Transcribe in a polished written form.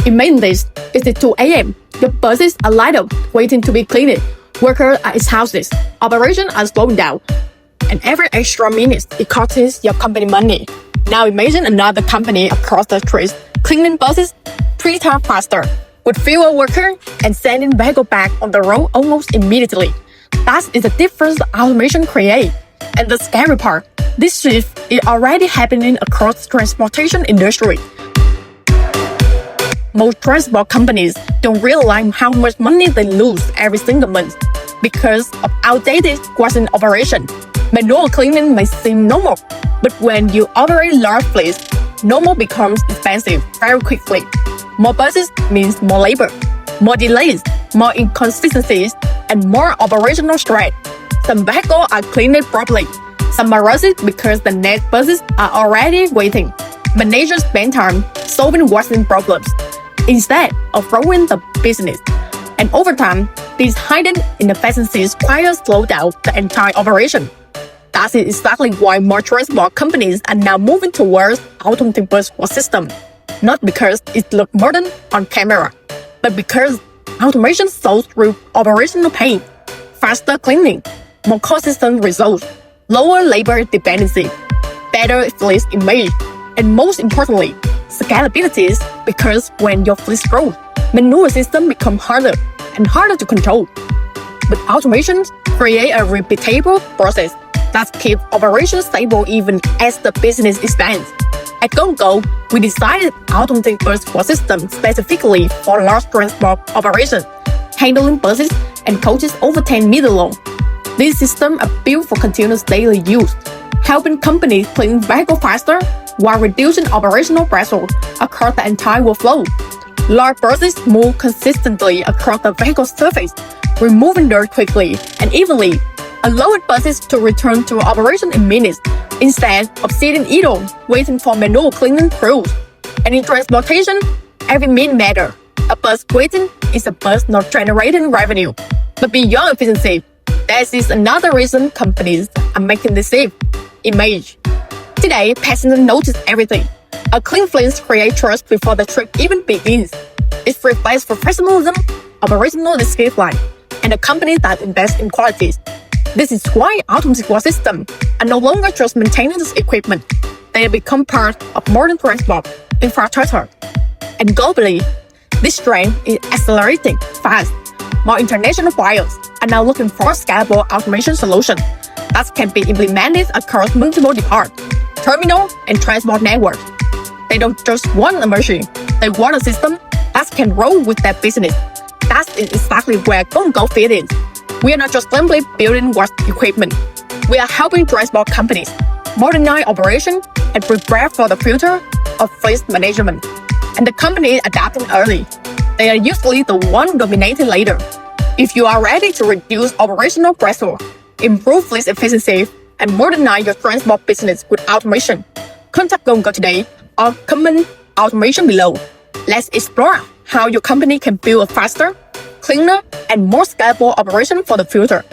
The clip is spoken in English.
Imagine this. It's 2 a.m. The buses are lined up, waiting to be cleaned. Workers are at houses. Operations are slowing down. And every extra minute, it costs your company money. Now imagine another company across the street cleaning buses 3 times faster, with fewer workers and sending vehicles back on the road almost immediately. That is the difference automation creates. And the scary part, this shift is already happening across the transportation industry. Most transport companies don't realize how much money they lose every single month because of outdated warehouse operation. Manual cleaning may seem normal, but when you operate large fleets, normal becomes expensive very quickly. More buses means more labor, more delays, more inconsistencies, and more operational stress. Some vehicles are cleaned properly. Some are rushed because the next buses are already waiting. Managers spend time solving worsening problems instead of growing the business. And over time, these hidden inefficiencies quietly slow down the entire operation. That's exactly why more transport companies are now moving towards automated bus system. Not because it looks modern on camera, but because automation solves through operational pain, faster cleaning, more consistent results, lower labor dependency, better fleet image, and most importantly, scalability, because when your fleet grows, manual systems become harder and harder to control. But automation creates a repeatable process that keeps operations stable even as the business expands. At Go&Go, we designed automated bus system specifically for large transport operations, handling buses and coaches over 10 meters long. These systems are built for continuous daily use, helping companies clean vehicles faster while reducing operational pressure across the entire workflow. Large buses move consistently across the vehicle surface, removing dirt quickly and evenly, allowing buses to return to operation in minutes instead of sitting idle waiting for manual cleaning crews. And in transportation, every minute matters. A bus waiting is a bus not generating revenue. But beyond efficiency, there is another reason companies are making this shift: image. Today, passengers notice everything. A clean fleet creates trust before the trip even begins. It reflects professionalism, operational discipline, and a company that invests in quality. This is why automated bus systems are no longer just maintenance equipment. They have become part of modern transport infrastructure. And globally, this trend is accelerating fast. More international buyers are now looking for scalable automation solutions that can be implemented across multiple departments, terminal, and transport networks. They don't just want a machine, they want a system that can roll with their business. That is exactly where Go&Go fits in. We are not just simply building warehouse equipment. We are helping transport companies modernize operations and prepare for the future of fleet management. And the companies adapting early. They are usually the one dominating later. If you are ready to reduce operational pressure, improve fleet efficiency, and modernize your transport business with automation, contact Go&Go today or comment automation below. Let's explore how your company can build a faster, cleaner, and more scalable operation for the future.